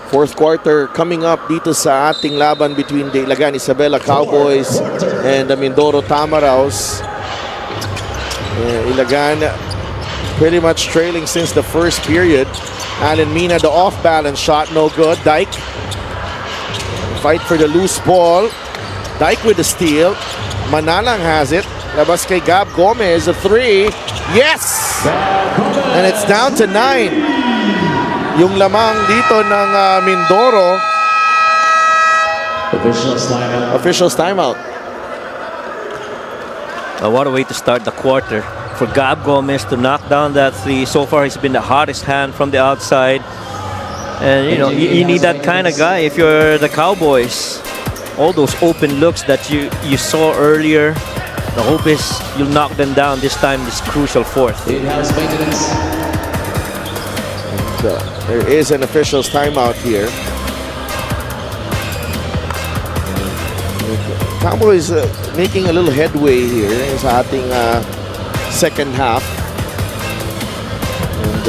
Fourth quarter coming up dito sa ating laban between the Ilagan Isabela Cowboys and the Mindoro Tamaraws. Ilagan pretty much trailing since the first period. Alan Mina, the off-balance shot, no good. Dyke, fight for the loose ball. Dyke with the steal. Manalang has it. Labas kay Gab Gomez, a three. Yes! And it's down to 9. Yung lamang dito ng Mindoro. Officials timeout. What a way to start the quarter for Gab Gomez to knock down that three. So far, he's been the hottest hand from the outside. And, you know, you need that kind of guy if you're the Cowboys. All those open looks that you saw earlier. The hope is you'll knock them down this time, this crucial fourth. There is an official's timeout here. Cowboys making a little headway here sa ating second half. And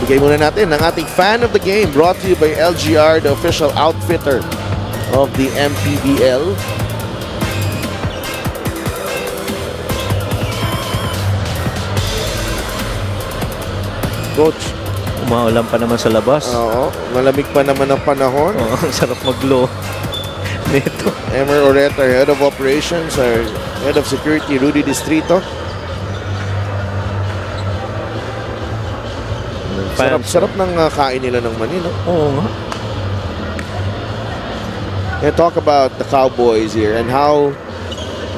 bigay muna natin ang ating fan of the game, brought to you by LGR, the official outfitter of the Mpbl. Coach, umaulan pa naman sa labas. Oo, malamig pa naman ang panahon. Oo, sarap mag-glow nito. Emer Oreta, Head of Operations, or Head of Security, Rudy Distrito. Sarap ng kain nila ng mani, no? Oo nga. And talk about the Cowboys here and how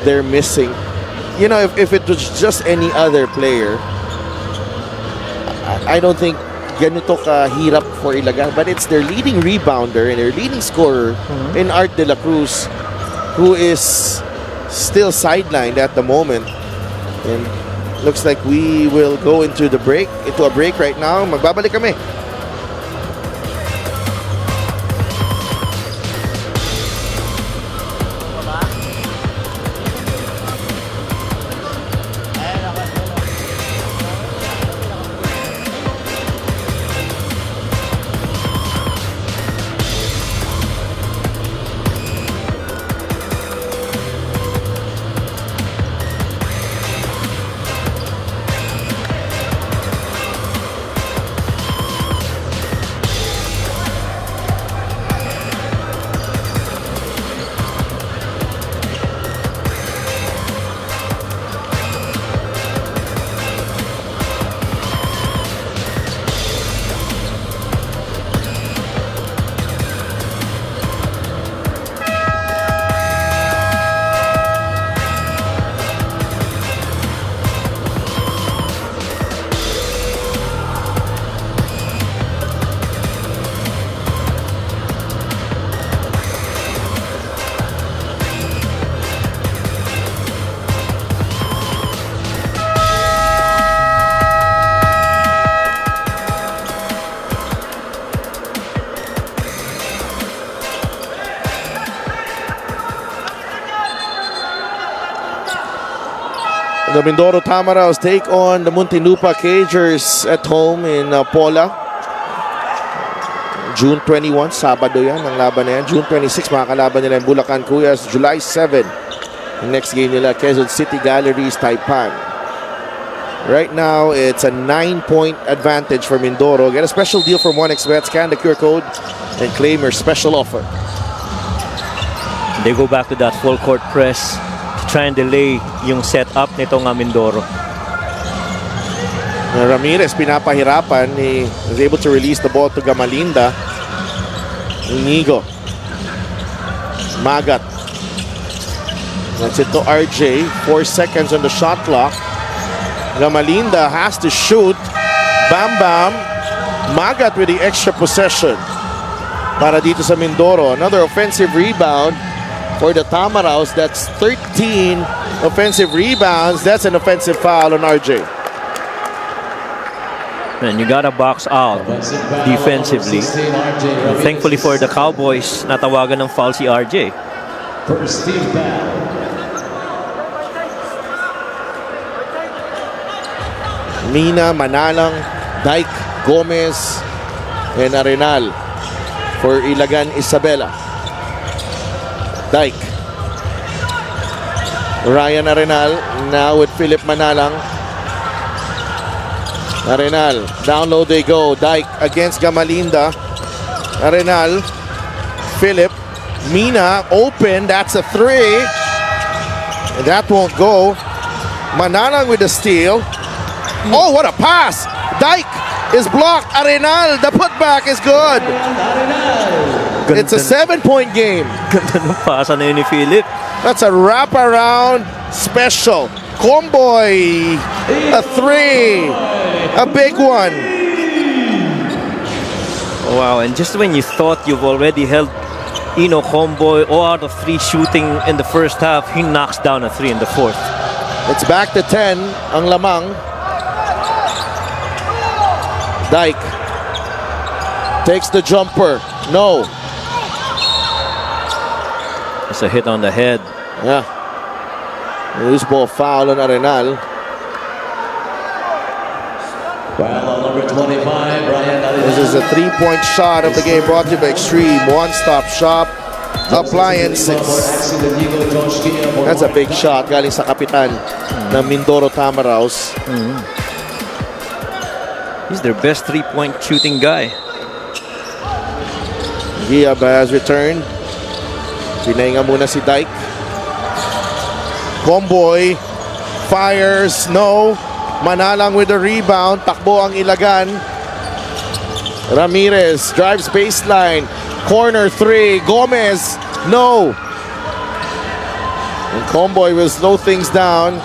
they're missing. You know, if it was just any other player, I don't think ganito kahirap for Ilagan, but it's their leading rebounder and their leading scorer in Art De La Cruz, who is still sidelined at the moment. And looks like we will go into a break right now. Magbabalik kami. The Mindoro Tamaraws take on the Muntinlupa Cagers at home in Pola. June 21, Sabado yan, ang laban na yan. June 26, makakalaban nila yung Bulacan Cuyas. July 7, yung next game nila, Quezon City Galleries, Taipan. Right now, it's a 9-point advantage for Mindoro. Get a special deal from 1xBet. Scan the QR code and claim your special offer. They go back to that full court press to try and delay yung setup nitong Mindoro. Ramirez pinapahirapan. He was able to release the ball to Gamalinda. Inigo. Magat. That's it to RJ. 4 seconds on the shot clock. Gamalinda has to shoot. Bam Bam. Magat with the extra possession para dito sa Mindoro. Another offensive rebound for the Tamaraws. That's 13 offensive rebounds. That's an offensive foul on RJ. And you gotta box out defensively. Thankfully for the Cowboys, natawagan ng foul si RJ. Mina, Manalang, Dyke, Gomez, And Arenal for Ilagan Isabela. Dyke. Ryan Arenal now with Philip Manalang. Arenal, down low they go. Dyke against Gamalinda. Arenal, Philip, Mina, open. That's a three. And that won't go. Manalang with the steal. Oh, what a pass! Dyke is blocked. Arenal, the putback is good. It's a 7-point game. Ganda ng pasa na yun ni Philip. That's a wraparound special. Comboy, a three. A big one. Wow, and just when you thought you've already held Comboy 0 out of 3 shooting in the first half, he knocks down a 3 in the fourth. It's back to 10 ang lamang. Dyke takes the jumper. No. It's a hit on the head. Yeah. Loose ball foul on Arenal. Number 25, Brian. This is a 3-point shot of the game brought to you by Extreme One-Stop Shop Appliances. That's a big shot galing sa kapitan ng Mindoro Tamaraws. He's their best 3-point shooting guy. Giab has returned. Pinahinga muna si Dyke. Comboy fires, no. Manalang with the rebound. Takbo ang Ilagan. Ramirez drives baseline. Corner 3. Gomez, no. And Comboy will slow things down.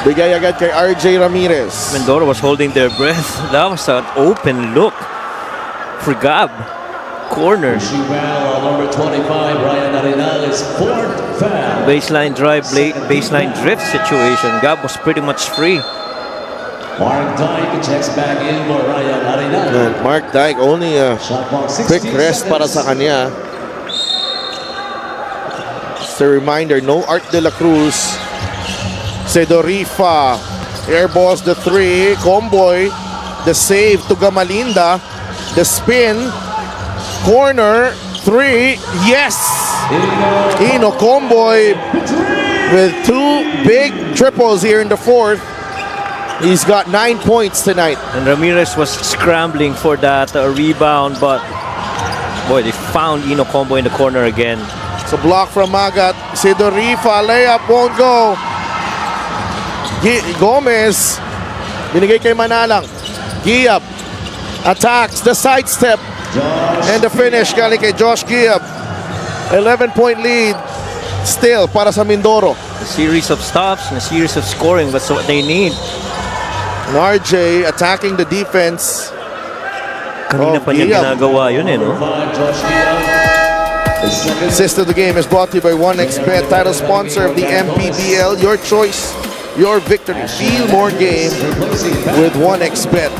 Bigay agad kay RJ Ramirez. Mindoro was holding their breath. That was an open look for Gab. Corner. Number 25, Brian Arenal is 4th foul. Baseline drive, baseline drift situation. Gab was pretty much free. Mark Dyke checks back in for Ryan Arenal. And Mark Dyke only a quick rest para sa kanya. Just a reminder, no Art de la Cruz. Sedorifa airballs the 3. Comboy, the save to Gamalinda. The spin. Corner 3. Yes! Comboy with 2 big triples here in the fourth. He's got 9 points tonight. And Ramirez was scrambling for that rebound, but boy, they found Comboy in the corner again. It's a block from Magat. Sidorifa, layup won't go. Gomez, binigay kay Manalang. Giab attacks the sidestep. And the finish galing kay Josh Giab. 11-point lead still para sa Mindoro. A series of stops and a series of scoring, that's what they need. And RJ attacking the defense. Kanina pa niya ginagawa yun no? Assist of the game is brought to you by 1xBet, title sponsor of the Mpbl. Your choice, your victory. Feel more game with 1xBet.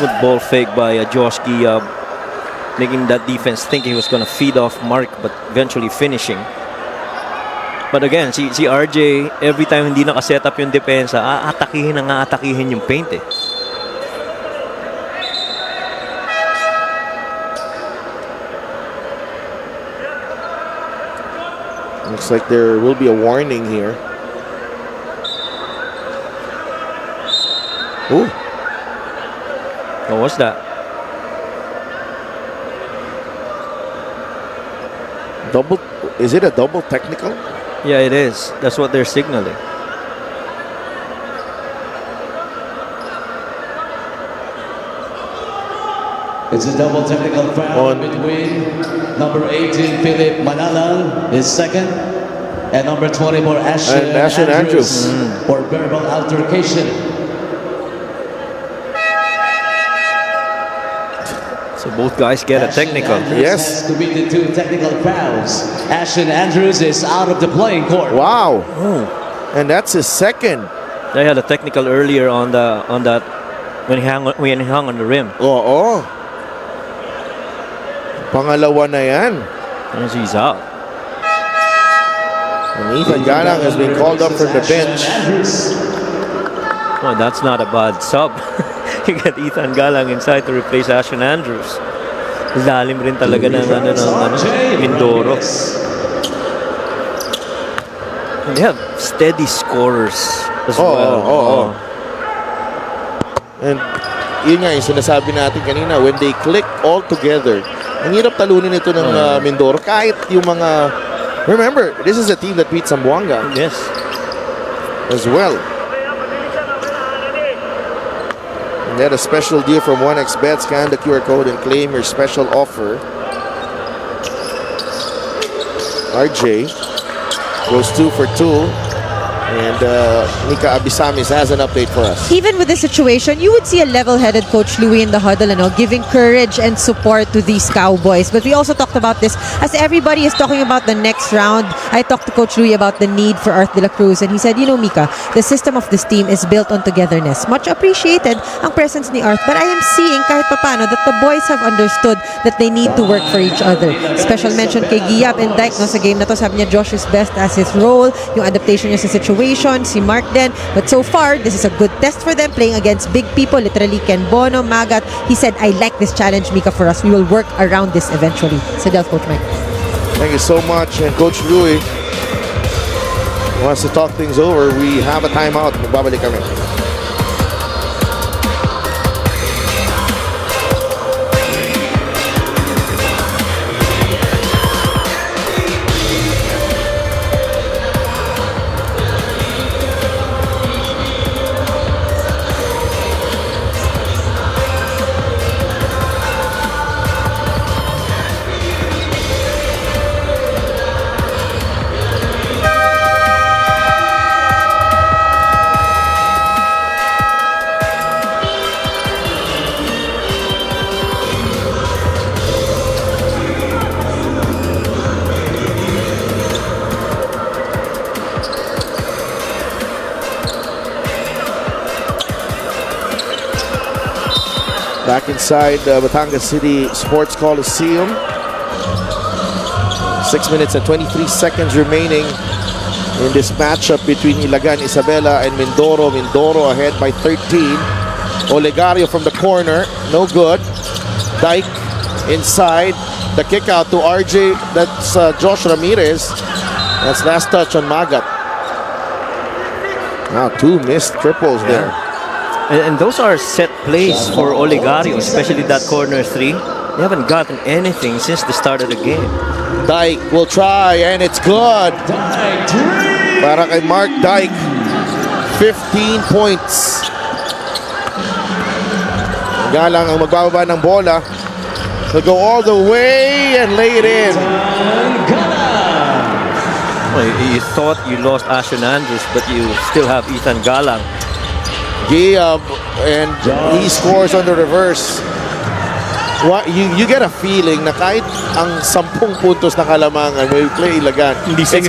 Good ball fake by Josh Giab, making that defense think he was going to feed off Mark, but eventually finishing. But again, si RJ, every time hindi nakaset up yung depensa, aatakihin yung paint eh. Looks like there will be a warning here. Ooh. What was that? Double? Is it a double technical? Yeah, it is. That's what they're signaling. It's a double technical foul between number 18, Philip Manalang, is second, and number 24, Ashton Andrews, for verbal altercation. So both guys get a technical. Yes. To be the 2 technical fouls. Ashton Andrews is out of the playing court. Wow. And that's his second. They had a technical earlier on that when he hung on the rim. Oo. Pangalawa na yan. And he's out. And Ethan Galang has been called up from the bench. Oh, that's not a bad sub. You get Ethan Galang inside to replace Ashton Andrews. Lalim rin talaga ng Mindoro. And they have steady scorers as well. And yun nga yung sinasabi natin kanina, when they click all together, ang hirap talunin ito ng Mindoro. Kahit yung mga... Remember, this is a team that beat Zamboanga. Yes. As well. And get a special deal from 1xBet. Scan the QR code and claim your special offer. RJ goes 2 for 2. And Nika Abisamis has an update for us. Even with this situation, you would see a level-headed Coach Louie in the huddle, giving courage and support to these Cowboys. But we also talked about this as everybody is talking about the next round. I talked to Coach Louie about the need for Art de la Cruz, and he said, Mika, the system of this team is built on togetherness. Much appreciated ang presence ni Art, but I am seeing kahit papano that the boys have understood that they need to work for each other. Special mention kay Giap and Dyke sa game na to. Sabi niya, Josh is best as his role, yung adaptation niya sa situation. Si Mark din. But so far, this is a good test for them playing against big people, literally Ken Bono, Magat. He said, I like this challenge, Mika, for us. We will work around this eventually. Said Coach Mike. Thank you so much. And Coach Louie wants to talk things over. We have a timeout. Magbabalik kami. Back inside Batangas City Sports Coliseum. 6 minutes and 23 seconds remaining in this matchup between Ilagan Isabela and Mindoro. Mindoro ahead by 13. Olegario from the corner, no good. Dyke inside. The kick out to RJ. That's Josh Ramirez. That's last touch on Magat. Now 2 missed triples there. And those are set plays for Olegario, especially that corner 3. They haven't gotten anything since the start of the game. Dyke will try, and it's good. Para kay Mark Dyke, 15 points. Galang ang magbababa ng bola. He'll go all the way and lay it in. Well, you thought you lost Ashton Andrews, but you still have Ethan Galang. And he scores on the reverse. You get a feeling na kahit ang 10 puntos na kalamangan when we play Ilagan, Hindi safe,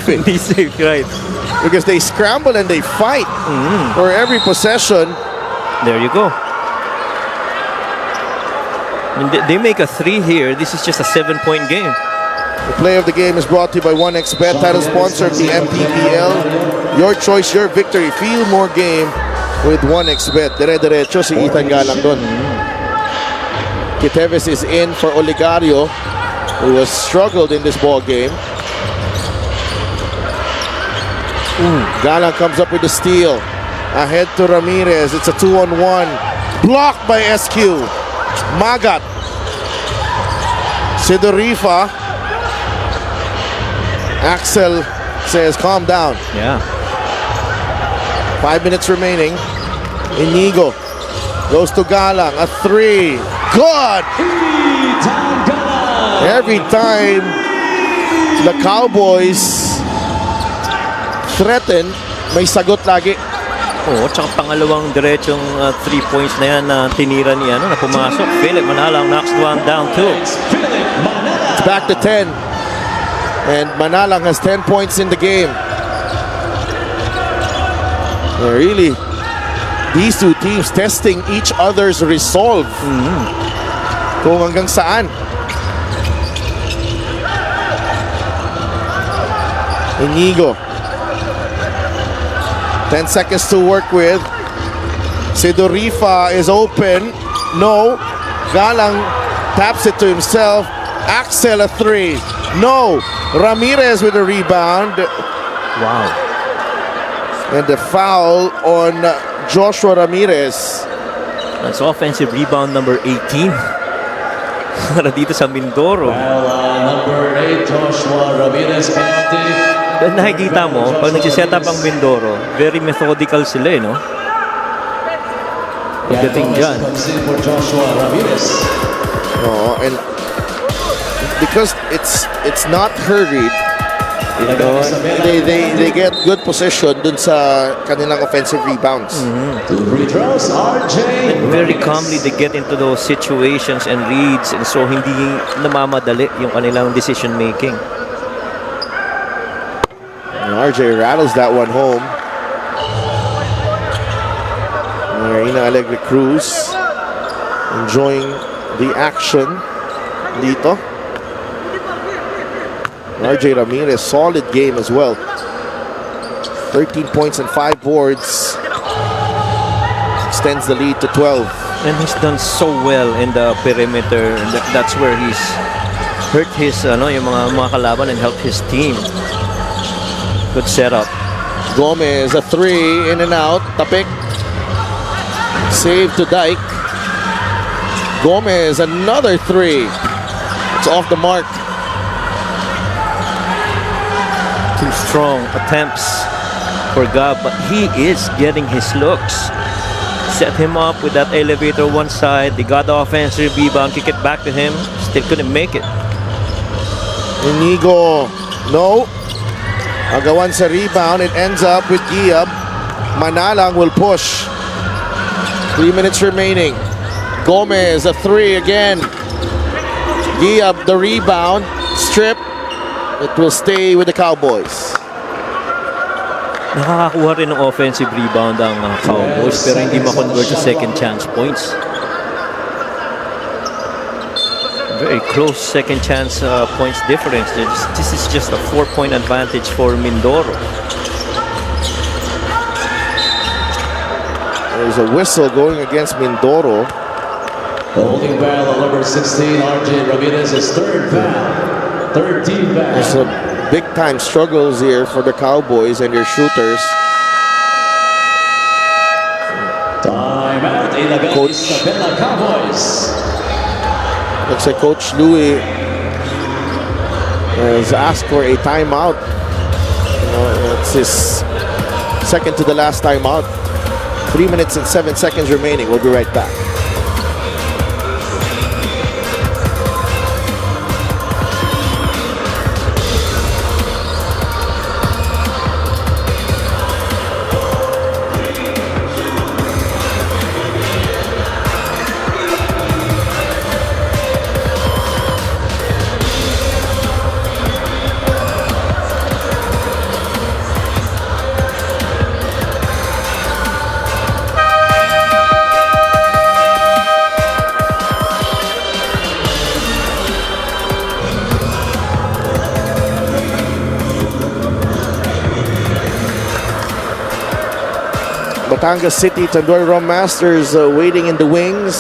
Hindi safe, right? Because they scramble and they fight for every possession. There you go. I mean, they make a 3 here. This is just a 7-point game. The play of the game is brought to you by 1xBet, title sponsor of the Mpbl. Your choice, your victory. Feel more game with 1xBet. Dire-diretso si Ethan Galang doon. Kiteves is in for Olegario, who has struggled in this ball game. Galang comes up with the steal. Ahead to Ramirez. It's a 2-on-1. Blocked by SQ. Magat. Sidorifa. Axel says, calm down. Yeah. 5 minutes remaining. Inigo goes to Galang. A 3. Good! Every time the Cowboys threaten, may sagot lagi. Oo, tsaka pangalawang diretsong 3 points na yan na tinira niya na pumasok. Philip Manalang knocks one down 2. It's back to 10. And Manalang has 10 points in the game. Really, these two teams testing each other's resolve. Kung hanggang saan. Inigo. 10 seconds to work with. Sidorifa is open. No. Galang taps it to himself. Axel a three. No. Ramirez with a rebound. Wow. And the foul on Joshua Ramirez. That's offensive rebound number 18. Para dito sa Mindoro. Well, number 8, Joshua Ramirez penalty. But nakikita mo, pag nagsiset up ang Mindoro, very methodical sila, eh, no? Pagdating dyan. Comes in for Joshua Ramirez. Oh, and because it's not hurried, Ilagan Isabela. they get good position dun sa kanilang offensive rebounds. Two free throws, RJ. Very calmly they get into those situations and reads, and so hindi namamadali yung kanilang decision making. And RJ rattles that one home. Marina Alegre Cruz enjoying the action dito. RJ Ramirez, solid game as well. 13 points and 5 boards. Extends the lead to 12. And he's done so well in the perimeter. That's where he's hurt his yung mga kalaban and helped his team. Good setup. Gomez, a three, in and out. Tapik. Save to Dyke. Gomez, another three. It's off the mark. Two strong attempts for Gab, but he is getting his looks. Set him up with that elevator one side. They got the offensive rebound, kick it back to him. Still couldn't make it. Inigo, no. Agawan sa rebound. It ends up with Giab. Manalang will push. 3 minutes remaining. Gomez, a three again. Giab, the rebound. Strip. It will stay with the Cowboys. Nakakakuha rin ng offensive rebound ang Cowboys, pero hindi ma-convert sa second chance points. Very close second chance points difference. This is just a 4-point advantage for Mindoro. There's a whistle going against Mindoro. Holding foul on number 16, RJ Ramirez's third foul. Third team foul. There's a big-time struggles here for the Cowboys and their shooters. Timeout, Ilagan Isabela Cowboys. Looks like Coach Louie has asked for a timeout. It's his second to the last timeout. 3 minutes and 7 seconds remaining. We'll be right back. Batangas City Tandoy Rum Masters waiting in the wings.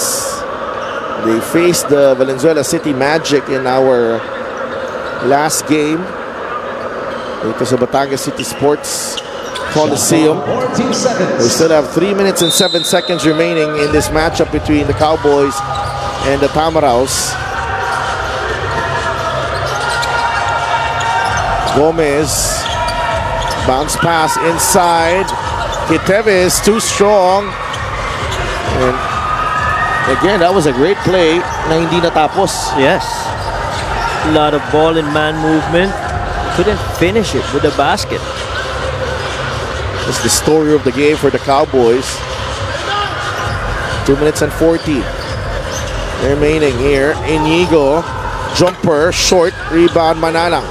They faced the Valenzuela City Magic in our last game. Dito sa Batangas City Sports Coliseum. 14 seconds. We still have 3 minutes and 7 seconds remaining in this matchup between the Cowboys and the Tamaraws. Gomez, bounce pass inside. Kiteves, too strong. And again, that was a great play na hindi natapos. Yes. A lot of ball and man movement. Couldn't finish it with a basket. That's the story of the game for the Cowboys. 2 minutes and 40 remaining here. Inigo, jumper, short, rebound, Manalang.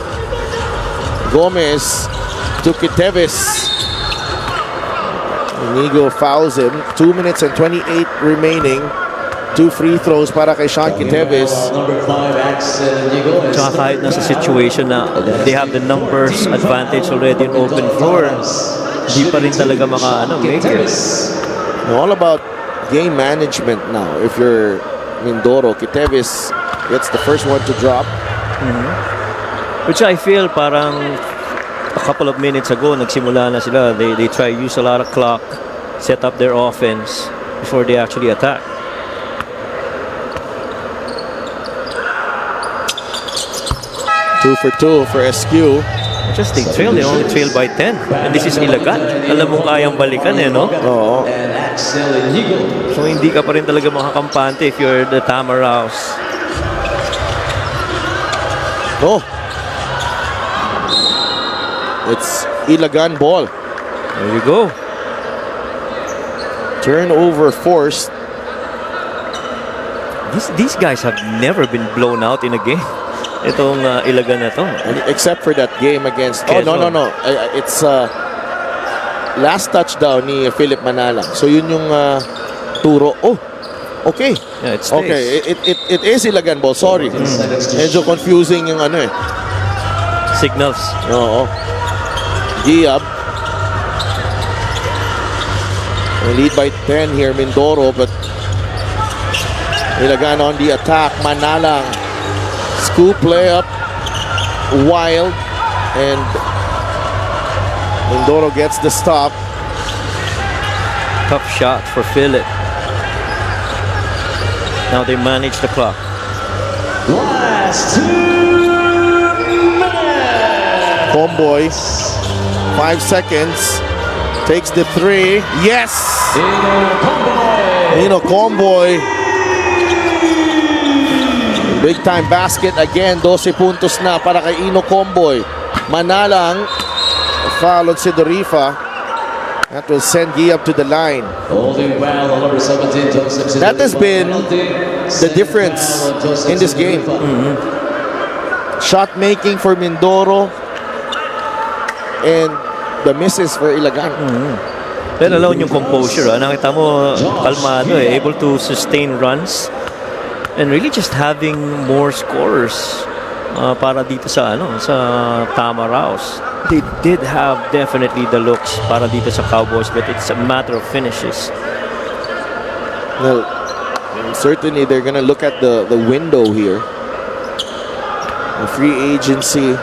Gomez to Kiteves. Inigo fouls him. 2 minutes and 28 remaining. 2 free throws para kay Sean Kiteves. Number 5, Axel Inigo. Tsaka kahit nasa situation na they have the numbers advantage already in open floor, di pa rin talaga make it. All about game management now. If you're Mindoro, Kitevis gets the first one to drop. Which I feel parang a couple of minutes ago, nagsimula na sila. They try to use a lot of clock, set up their offense before they actually attack. Two for two for SQ. Just they trail, they only trail by 10. And this is Ilagan. Alam mo kayang balikan no? Oo. So hindi ka pa rin talaga makakampante if you're the Tamaraws. Oh. It's Ilagan ball. There you go. Turnover forced. These guys have never been blown out in a game. Itong Ilagan na to. Except for that game against... Quezon. Oh, no. It's last touchdown ni Philip Manalang. So yun yung turo. Oh, okay. Yeah, it stays. Okay, it is Ilagan ball. Sorry. Medyo confusing yung ano eh. Signals. Oo. Giab. Lead by 10 here, Mindoro, but Ilagan on the attack. Manalang. Scoop layup. Wild. And Mindoro gets the stop. Tough shot for Philip. Now they manage the clock. Last 2 minutes. Comboy. 5 seconds. Takes the 3. Yes! Ino Comboy. Big time basket again. 12 puntos na para kay Ino Comboy. Manalang. Foul on Sidorifa. That will send Giab to the line. That has been the difference in this game. Shot making for Mindoro and the misses for Ilagan. Pero alone yung composure. Nakita mo, kalmado able to sustain runs and really just having more scorers para dito sa Tamaraws. They did have definitely the looks para dito sa Cowboys, but it's a matter of finishes. Well, certainly they're gonna look at the window here. The free agency.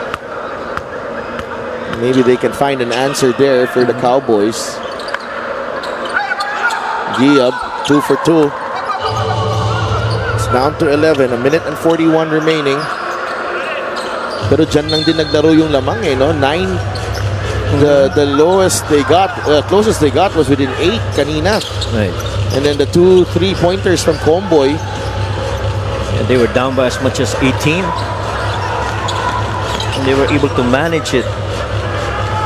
Maybe they can find an answer there for the Cowboys. Giab, 2 for 2. It's down to 11. A minute and 41 remaining. Pero dyan lang din naglaro yung lamang no? 9. The lowest they got, closest they got was within 8 kanina. Right. And then the 2 3-pointers from Comboy. Yeah, they were down by as much as 18. And they were able to manage it.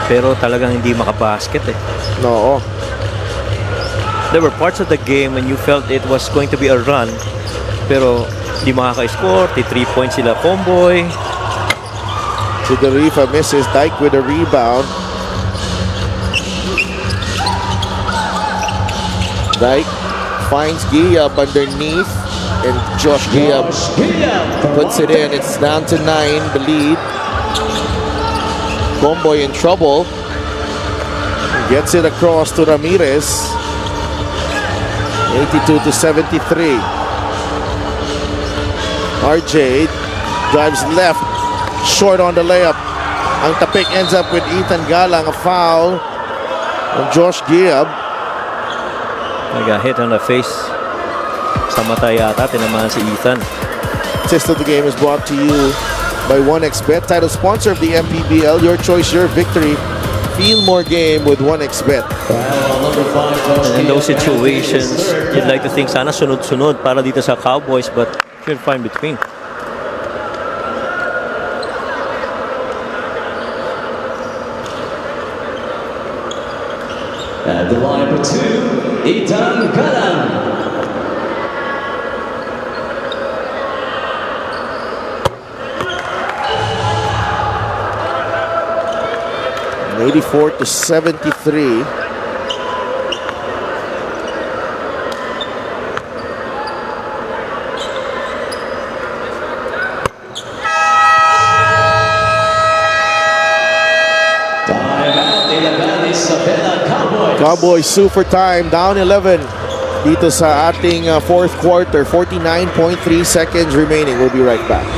Pero talagang hindi makabasket No. There were parts of the game when you felt it was going to be a run. Pero hindi makaka-score. 3 points sila Comboy. Sidorifa misses. Dyke with a rebound. Dyke finds Giab underneath. And Josh Giab puts it in. It's down to 9, the lead. Comboy in trouble. Gets it across to Ramirez. 82-73. RJ drives left. Short on the layup. Ang tapik ends up with Ethan Galang. A foul on Josh Giab. I got hit on the face. Sa mata yata, tinamaan si Ethan. Assist of the game is brought to you by 1xBet, title sponsor of the Mpbl. Your choice, your victory. Feel more game with 1xBet. In those situations, you'd like to think sana sunod-sunod para dito sa Cowboys, but you're fine between. At the line for 2, Ethan Galang. 84-73. Timeout, Ilagan Isabela, Cowboys. Cowboys sue for time, down 11 dito sa ating fourth quarter. 49.3 seconds remaining. We'll be right back.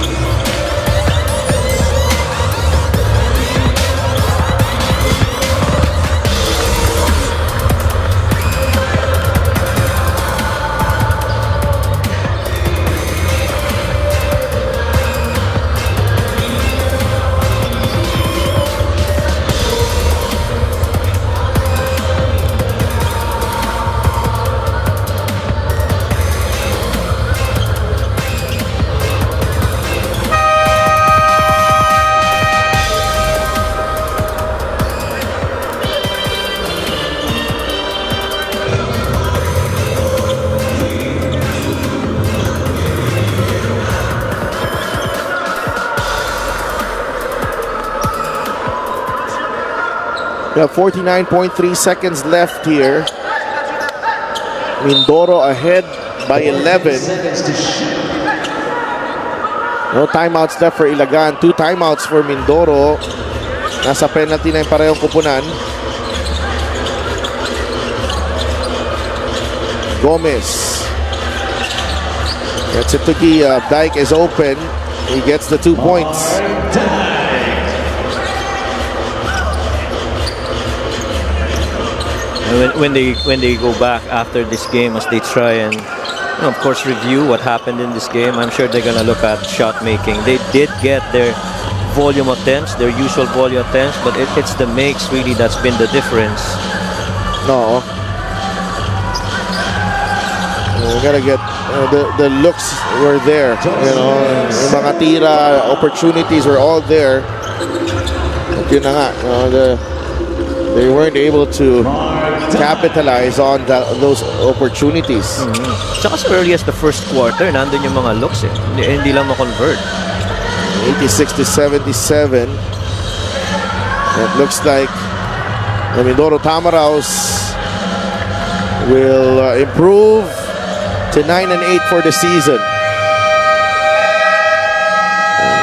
We have 49.3 seconds left here. Mindoro ahead by 11. No timeouts left for Ilagan. 2 timeouts for Mindoro. Nasa penalty na yung parehong kupunan. Gomez gets it to Gia. Dyke is open. He gets the 2 points. When they go back after this game, as they try and of course review what happened in this game, I'm sure they're gonna look at shot making. They did get their volume attempts, their usual volume attempts, but it's the makes really that's been the difference. No, we gotta get the looks were there. You know, yung mga tira opportunities were all there. But yun na nga, they weren't able to capitalize on those opportunities. Tsaka as early as the first quarter, nandun yung mga looks eh. Hindi lang ma-convert. 86-77. It looks like the Mindoro Tamaraws will improve to 9-8 for the season.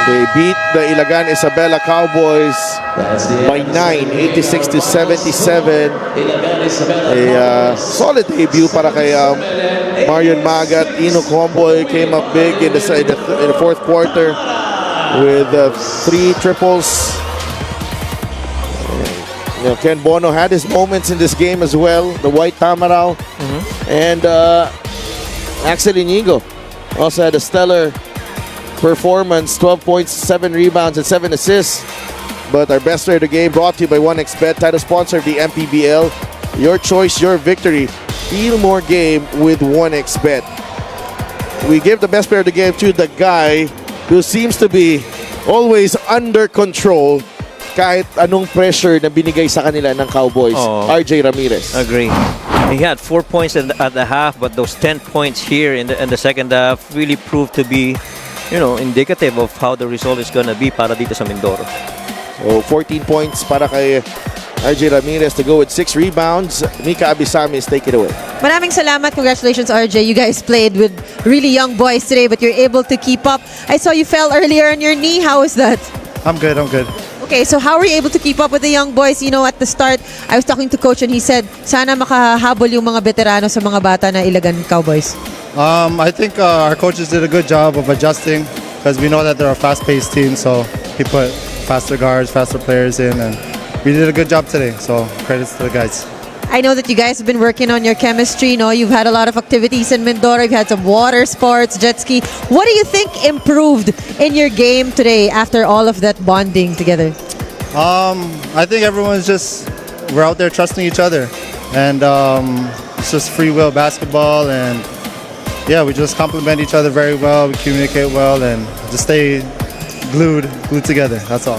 They beat the Ilagan Isabela Cowboys by 9, 86-77. A solid debut para kay Marion Magat. Ino Comboy came up big in the fourth quarter with 3 triples. You know, Ken Bono had his moments in this game as well. The White Tamaraw. And Axel Inigo also had a stellar performance, 12 points, 7 rebounds, and 7 assists. But our best player of the game brought to you by 1xBet, title sponsor of the Mpbl. Your choice, your victory. Feel more game with 1xBet. We give the best player of the game to the guy who seems to be always under control kahit anong pressure na binigay sa kanila ng Cowboys. RJ Ramirez. Agree. He had 4 points at the half, but those 10 points here in the second half really proved to be, you know, indicative of how the result is gonna be para dito sa Mindoro. So 14 points para kay RJ Ramirez to go with 6 rebounds. Mika Abisamis, take it away. Maraming salamat. Congratulations, RJ. You guys played with really young boys today, but you're able to keep up. I saw you fell earlier on your knee. How is that? I'm good. Okay, so how were you able to keep up with the young boys? You know, at the start, I was talking to Coach and he said, sana makahabol yung mga veterano sa mga bata na Ilagan Cowboys. I think our coaches did a good job of adjusting because we know that they're a fast-paced team, so he put faster guards, faster players in, and we did a good job today, so credits to the guys. I know that you guys have been working on your chemistry. No, you've had a lot of activities in Mindoro. You've had some water sports, jet ski. What do you think improved in your game today after all of that bonding together? I think we're out there trusting each other, and it's just free will basketball, and yeah, we just complement each other very well. We communicate well, and just stay glued together. That's all.